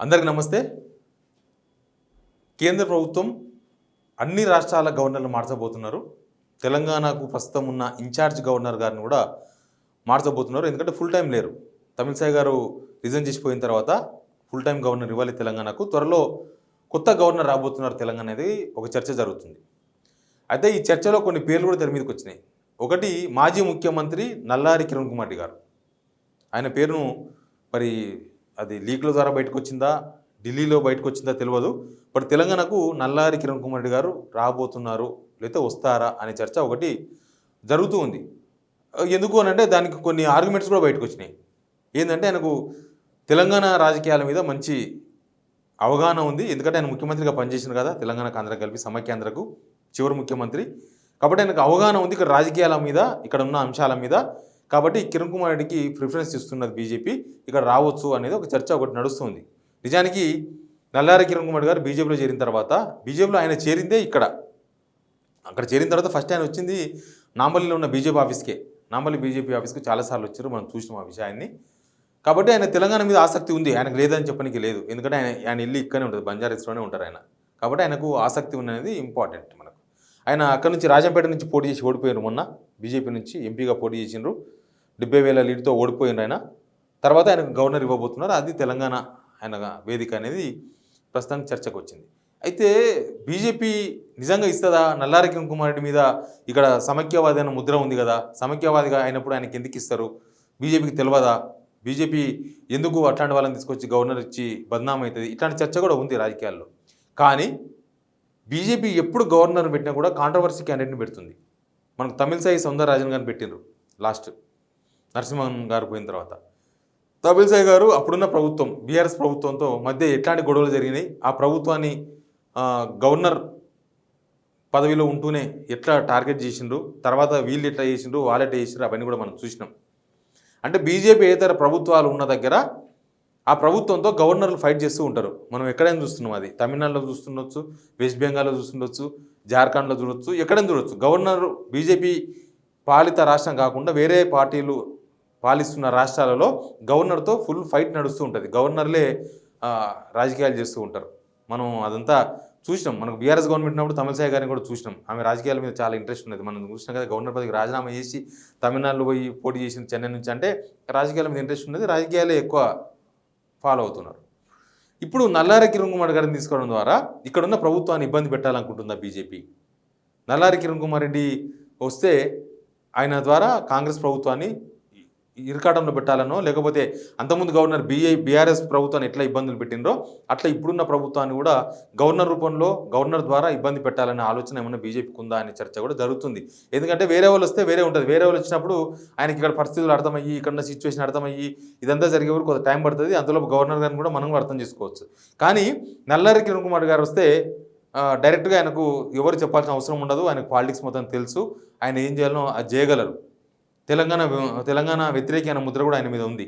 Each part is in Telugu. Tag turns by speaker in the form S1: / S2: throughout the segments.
S1: అందరికీ నమస్తే. కేంద్ర ప్రభుత్వం అన్ని రాష్ట్రాల గవర్నర్లు మార్చబోతున్నారు. తెలంగాణకు ప్రస్తుతం ఉన్న ఇన్ఛార్జ్ గవర్నర్ గారిని కూడా మార్చబోతున్నారు. ఎందుకంటే ఫుల్ టైం లేరు. తమిళసై గారు రిజైన్ చేసిపోయిన తర్వాత ఫుల్ టైం గవర్నర్ ఇవ్వాలి తెలంగాణకు. త్వరలో కొత్త గవర్నర్ రాబోతున్నారు తెలంగాణ అనేది ఒక చర్చ జరుగుతుంది. అయితే ఈ చర్చలో కొన్ని పేర్లు కూడా తెర మీదకి వచ్చినాయి. ఒకటి మాజీ ముఖ్యమంత్రి నల్లారి కిరణ్ కుమార్ రెడ్డి గారు. ఆయన పేరును మరి అది లీక్ల ద్వారా బయటకు వచ్చిందా, ఢిల్లీలో బయటకు వచ్చిందా తెలియదు. బట్ తెలంగాణకు నల్లారి కిరణ్ కుమార్ రెడ్డి గారు రాబోతున్నారు, లేకపోతే వస్తారా అనే చర్చ ఒకటి జరుగుతూ ఉంది. ఎందుకు అని అంటే దానికి కొన్ని ఆర్గ్యుమెంట్స్ కూడా బయటకు వచ్చినాయి. ఏంటంటే ఆయనకు తెలంగాణ రాజకీయాల మీద మంచి అవగాహన ఉంది. ఎందుకంటే ఆయన ముఖ్యమంత్రిగా పనిచేసింది కదా, తెలంగాణకు ఆంధ్ర కలిపి సమైక్యాంధ్రకు చివరి ముఖ్యమంత్రి. కాబట్టి ఆయనకు అవగాహన ఉంది ఇక్కడ రాజకీయాల మీద, ఇక్కడ ఉన్న అంశాల మీద. కాబట్టి కిరణ్ కుమార్ రెడ్డికి ప్రిఫరెన్స్ ఇస్తున్నది బీజేపీ, ఇక్కడ రావచ్చు అనేది ఒక చర్చ ఒకటి నడుస్తుంది. నిజానికి నల్లారి కిరణ్ కుమార్ గారు బీజేపీలో చేరిన తర్వాత, బీజేపీలో ఆయన చేరిందే అక్కడ చేరిన తర్వాత ఫస్ట్ ఆయన వచ్చింది నాంపల్లిలో ఉన్న బీజేపీ ఆఫీస్కే. నాంపల్లి బీజేపీ ఆఫీస్కి చాలాసార్లు వచ్చారు, మనం చూసినాం ఆ విషయాన్ని. కాబట్టి ఆయన తెలంగాణ మీద ఆసక్తి ఉంది, ఆయనకు లేదని చెప్పడానికి లేదు. ఎందుకంటే ఆయన ఇల్లు ఇక్కడనే ఉంటుంది, బంజారాస్లోనే ఉంటారు ఆయన. కాబట్టి ఆయనకు ఆసక్తి ఉన్నది ఇంపార్టెంట్ మనకు. ఆయన అక్కడ నుంచి రాజంపేట నుంచి పోటీ చేసి ఓడిపోయారు. మొన్న బీజేపీ నుంచి ఎంపీగా పోటీ చేసిండ్రు, 70,000 లీడ్తో ఓడిపోయినారు ఆయన. తర్వాత ఆయనకు గవర్నర్ ఇవ్వబోతున్నారు. అది తెలంగాణ ఆయన వేదిక అనేది ప్రస్తుతానికి చర్చకు వచ్చింది. అయితే బీజేపీ నిజంగా ఇస్తుందా? నల్లారి కిరణ్ కుమార్ రెడ్డి మీద ఇక్కడ సమైక్యవాది అనే ముద్ర ఉంది కదా, సమైక్యవాదిగా అయినప్పుడు ఆయనకి ఎందుకు ఇస్తారు? బీజేపీకి తెలియదా? బీజేపీ ఎందుకు అట్లాంటి వాళ్ళని తీసుకొచ్చి గవర్నర్ ఇచ్చి బదనాం అవుతుంది? ఇట్లాంటి చర్చ కూడా ఉంది రాజకీయాల్లో. కానీ బీజేపీ ఎప్పుడు గవర్నర్ పెట్టినా కూడా కాంట్రవర్సీ క్యాండిడేట్ని పెడుతుంది. మనకు తమిళసై సౌందరరాజన్ గారిని పెట్టిండ్రు లాస్ట్, నరసింహన్ గారు పోయిన తర్వాత. తమిళసై గారు అప్పుడున్న ప్రభుత్వం, బీఆర్ఎస్ ప్రభుత్వంతో మధ్య ఎట్లాంటి గొడవలు జరిగినాయి, ఆ ప్రభుత్వాన్ని గవర్నర్ పదవిలో ఉంటూనే ఎట్లా టార్గెట్ చేసిండ్రు, తర్వాత వీళ్ళు ఎట్లా చేసిండ్రు, వాళ్ళు ఎట్లా చేసిండ్రు, అవన్నీ కూడా మనం చూసినాం. అంటే బీజేపీ ఏతర ప్రభుత్వాలు ఉన్న దగ్గర ఆ ప్రభుత్వంతో గవర్నర్లు ఫైట్ చేస్తూ ఉంటారు. మనం ఎక్కడైనా చూస్తున్నాం. అది తమిళనాడులో చూస్తుండొచ్చు, వెస్ట్ బెంగాల్లో చూస్తుండొచ్చు, జార్ఖండ్లో చూడొచ్చు, ఎక్కడైనా చూడొచ్చు. గవర్నర్ బీజేపీ పాలిత రాష్ట్రం కాకుండా వేరే పార్టీలు పాలిస్తున్న రాష్ట్రాలలో గవర్నర్తో ఫుల్ ఫైట్ నడుస్తూ ఉంటుంది. గవర్నర్లే రాజకీయాలు చేస్తూ ఉంటారు. మనం అదంతా చూసినాం. మనకు బీఆర్ఎస్ గవర్నమెంట్ ఉన్నప్పుడు తమిళసై గారిని కూడా చూసినాం. ఆమె రాజకీయాల మీద చాలా ఇంట్రెస్ట్ ఉన్నది. మనం చూసినాం కదా, గవర్నర్ పదవికి రాజీనామా చేసి తమిళనాడులో పోయి పోటీ చేసిన చెన్నై నుంచి. అంటే రాజకీయాల మీద ఇంట్రెస్ట్ ఉన్నది, రాజకీయాలే ఎక్కువ ఫాలో అవుతున్నారు. ఇప్పుడు నల్లారి కిరణ్ కుమార్ గారిని తీసుకోవడం ద్వారా ఇక్కడున్న ప్రభుత్వాన్ని ఇబ్బంది పెట్టాలనుకుంటుందా బీజేపీ? నల్లారి కిరణ్ కుమార్ రెడ్డి వస్తే ఆయన ద్వారా కాంగ్రెస్ ప్రభుత్వాన్ని ఇరకాటంలో పెట్టాలనో, లేకపోతే అంతకుముందు గవర్నర్ బీఆర్ఎస్ ప్రభుత్వాన్ని ఎట్లా ఇబ్బందులు పెట్టినరో అట్లా ఇప్పుడున్న ప్రభుత్వాన్ని కూడా గవర్నర్ రూపంలో, గవర్నర్ ద్వారా ఇబ్బంది పెట్టాలనే ఆలోచన ఏమన్నా బీజేపీకి ఉందా అనే చర్చ కూడా జరుగుతుంది. ఎందుకంటే వేరే వాళ్ళు వస్తే వేరే ఉంటుంది. వేరే వాళ్ళు వచ్చినప్పుడు ఆయనకి ఇక్కడ పరిస్థితులు అర్థమయ్యి, ఇక్కడ సిచ్యువేషన్ అర్థమయ్యి ఇదంతా జరిగే వరకు కొంత టైం పడుతుంది. అందులో గవర్నర్ గారిని కూడా మనం అర్థం చేసుకోవచ్చు. కానీ నల్లారి కిరణ్ కుమార్ గారు వస్తే డైరెక్ట్గా ఆయనకు ఎవరు చెప్పాల్సిన అవసరం ఉండదు. ఆయనకు పాలిటిక్స్ మొత్తం తెలుసు, ఆయన ఏం చేయాలనో అది చేయగలరు. తెలంగాణ వ్యతిరేకి అనే ముద్ర కూడా ఆయన మీద ఉంది.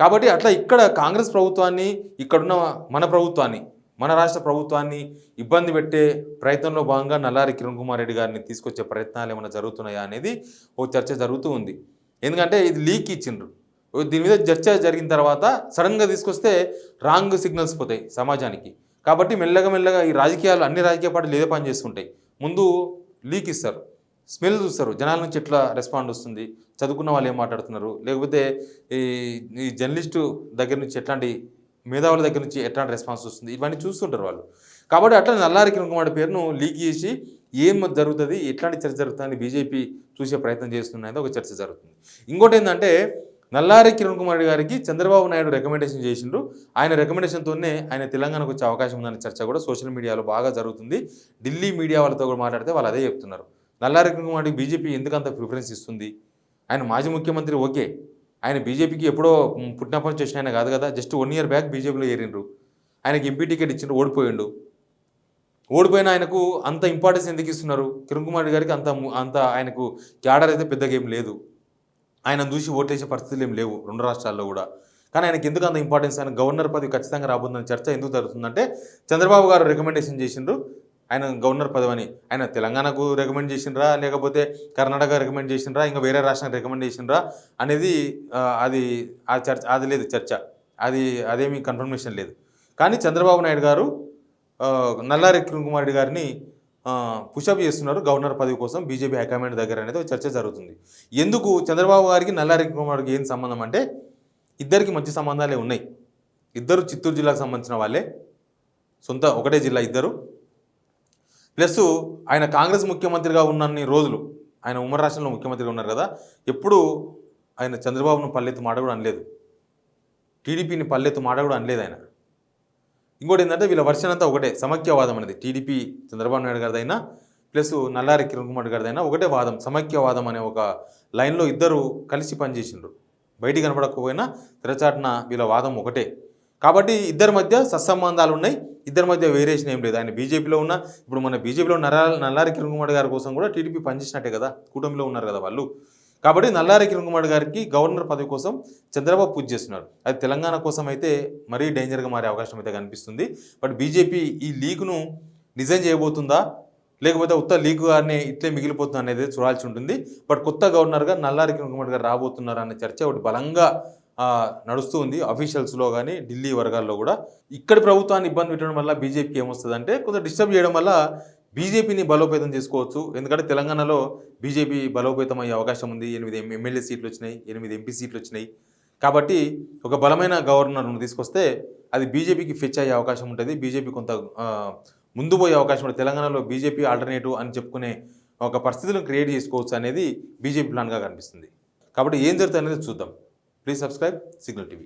S1: కాబట్టి అట్లా ఇక్కడ కాంగ్రెస్ ప్రభుత్వాన్ని, ఇక్కడున్న మన ప్రభుత్వాన్ని, మన రాష్ట్ర ప్రభుత్వాన్ని ఇబ్బంది పెట్టే ప్రయత్నంలో భాగంగా నల్లారి కిరణ్ కుమార్ రెడ్డి గారిని తీసుకొచ్చే ప్రయత్నాలు ఏమైనా జరుగుతున్నాయా అనేది ఓ చర్చ జరుగుతూ ఉంది. ఎందుకంటే ఇది లీక్ ఇచ్చిండ్రు. దీని మీద చర్చ జరిగిన తర్వాత సడన్గా తీసుకొస్తే రాంగ్ సిగ్నల్స్ పోతాయి సమాజానికి. కాబట్టి మెల్లగా ఈ రాజకీయాలు, అన్ని రాజకీయ పార్టీలు ఏదో పని చేస్తుంటాయి. ముందు లీక్ ఇస్తారు, స్మెల్ చూస్తారు, జనాల నుంచి ఎట్లా రెస్పాండ్ వస్తుంది, చదువుకున్న వాళ్ళు ఏం మాట్లాడుతున్నారు, లేకపోతే ఈ జర్నలిస్టు దగ్గర నుంచి ఎట్లాంటి మేధావుల దగ్గర నుంచి ఎట్లాంటి రెస్పాన్స్ వస్తుంది, ఇవన్నీ చూస్తుంటారు వాళ్ళు. కాబట్టి అట్లా నల్లారి కిరణ్ కుమార్ పేరును లీక్ చేసి ఏం జరుగుతుంది, ఎట్లాంటి చర్చ జరుగుతుంది బీజేపీ చూసే ప్రయత్నం చేస్తున్నది ఒక చర్చ జరుగుతుంది. ఇంకోటి ఏంటంటే నల్లారి కిరణ్ కుమార్ గారికి చంద్రబాబు నాయుడు రికమెండేషన్ చేసిండ్రు. ఆయన రికమెండేషన్తోనే ఆయన తెలంగాణకు వచ్చే అవకాశం ఉందనే చర్చ కూడా సోషల్ మీడియాలో బాగా జరుగుతుంది. ఢిల్లీ మీడియా వాళ్ళతో కూడా మాట్లాడితే వాళ్ళు అదే చెప్తున్నారు. నల్లారి కిరణ్ కుమార్ బీజేపీ ఎందుకంత ప్రిఫరెన్స్ ఇస్తుంది? ఆయన మాజీ ముఖ్యమంత్రి, ఓకే, ఆయన బీజేపీకి ఎప్పుడో పుట్టినప్పటి నుంచి వచ్చిన ఆయన కాదు కదా, జస్ట్ 1 year బ్యాక్ బీజేపీలో ఏరిండ్రు. ఆయనకి ఎంపీ టికెట్ ఇచ్చిండ్రు, ఓడిపోయిన ఆయనకు అంత ఇంపార్టెన్స్ ఎందుకు ఇస్తున్నారు? కిరణ్ కుమార్ గారికి అంత ఆయనకు క్యాడర్ అయితే పెద్దగా ఏం లేదు, ఆయన చూసి ఓట్లేసే పరిస్థితులు ఏం లేవు 2 రాష్ట్రాల్లో కూడా. కానీ ఆయనకి ఎందుకు అంత ఇంపార్టెన్స్? ఆయన గవర్నర్ పదవి ఖచ్చితంగా రాబోతుందని చర్చ ఎందుకు జరుగుతుందంటే చంద్రబాబు గారు రికమెండేషన్ చేసిండ్రు ఆయన గవర్నర్ పదవిని. ఆయన తెలంగాణకు రికమెండ్ చేసిండ్రా, లేకపోతే కర్ణాటక రికమెండ్ చేసిండ్రా, ఇంకా వేరే రాష్ట్రానికి రికమెండ్ చేసిండ్రా అనేది అది లేదు చర్చ, అదేమీ కన్ఫర్మేషన్ లేదు. కానీ చంద్రబాబు నాయుడు గారు నల్లారి కిరణ్ కుమార్ రెడ్డి గారిని పుషప్ చేస్తున్నారు గవర్నర్ పదవి కోసం బీజేపీ హైకమాండ్ దగ్గర అనేది ఒక చర్చ జరుగుతుంది. ఎందుకు చంద్రబాబు గారికి నల్లారి కిరణ్ కుమార్ రెడ్డికి ఏం సంబంధం అంటే ఇద్దరికి మంచి సంబంధాలే ఉన్నాయి. ఇద్దరు చిత్తూరు జిల్లాకు సంబంధించిన వాళ్ళే, సొంత ఒకటే జిల్లా ఇద్దరు. ప్లస్ ఆయన కాంగ్రెస్ ముఖ్యమంత్రిగా ఉన్నన్ని రోజులు, ఆయన ఉమ్మడి రాష్ట్రంలో ముఖ్యమంత్రిగా ఉన్నారు కదా, ఎప్పుడు ఆయన చంద్రబాబును పల్లెత్తు మాట కూడా అనలేదు, టీడీపీని పల్లెత్తు మాట కూడా అనలేదు ఆయన. ఇంకోటి ఏంటంటే వీళ్ళ వర్షన్ అంతా ఒకటే, సమైక్యవాదం అనేది. టీడీపీ చంద్రబాబు నాయుడు గారిదైనా ప్లస్ నల్లారి కిరణ్ కుమార్ గారిదైనా ఒకటే వాదం, సమైక్యవాదం అనే ఒక లైన్లో ఇద్దరు కలిసి పనిచేసిండ్రు. బయటికి కనపడకపోయినా తెరచాటున వీళ్ళ వాదం ఒకటే. కాబట్టి ఇద్దరి మధ్య సత్సంబంధాలు ఉన్నాయి, ఇద్దరి మధ్య వేరియేషన్ ఏం లేదు. ఆయన బీజేపీలో ఉన్న, ఇప్పుడు మన బీజేపీలో నల్లారి కిరణ్ కుమార్ గారి కోసం కూడా టీడీపీ పనిచేసినట్టే కదా, కూటమిలో ఉన్నారు కదా వాళ్ళు. కాబట్టి నల్లారి కిరణ్ కుమార్ గారికి గవర్నర్ పదవి కోసం చంద్రబాబు పూజ చేస్తున్నారు. అది తెలంగాణ కోసం అయితే మరీ డేంజర్గా మారే అవకాశం అయితే కనిపిస్తుంది. బట్ బీజేపీ ఈ లీగ్ను డిజైన్ చేయబోతుందా, లేకపోతే ఉత్త లీగ్ గారిని ఇట్లే మిగిలిపోతుందా అనేది చూడాల్సి ఉంటుంది. బట్ కొత్త గవర్నర్గా నల్లారి కిరణ్ కుమార్ గారు రాబోతున్నారు అనే చర్చ ఒకటి బలంగా నడుస్తూ ఉంది అఫీషియల్స్లో కానీ ఢిల్లీ వర్గాల్లో కూడా. ఇక్కడి ప్రభుత్వాన్ని ఇబ్బంది పెట్టడం వల్ల బీజేపీకి ఏమొస్తుందంటే కొంచెం డిస్టర్బ్ చేయడం వల్ల బీజేపీని బలోపేతం చేసుకోవచ్చు. ఎందుకంటే తెలంగాణలో బీజేపీ బలోపేతం అయ్యే అవకాశం ఉంది. 8 ఎమ్మెల్యే సీట్లు వచ్చినాయి, 8 ఎంపీ సీట్లు వచ్చినాయి. కాబట్టి ఒక బలమైన గవర్నర్ను తీసుకొస్తే అది బీజేపీకి ఫెచ్ అయ్యే అవకాశం ఉంటుంది. బీజేపీ కొంత ముందు పోయే అవకాశం ఉంటుంది. తెలంగాణలో బీజేపీ ఆల్టర్నేటివ్ అని చెప్పుకునే ఒక పరిస్థితులను క్రియేట్ చేసుకోవచ్చు అనేది బీజేపీ ప్లాన్గా కనిపిస్తుంది. కాబట్టి ఏం జరుగుతుంది అనేది చూద్దాం. Please subscribe signal TV.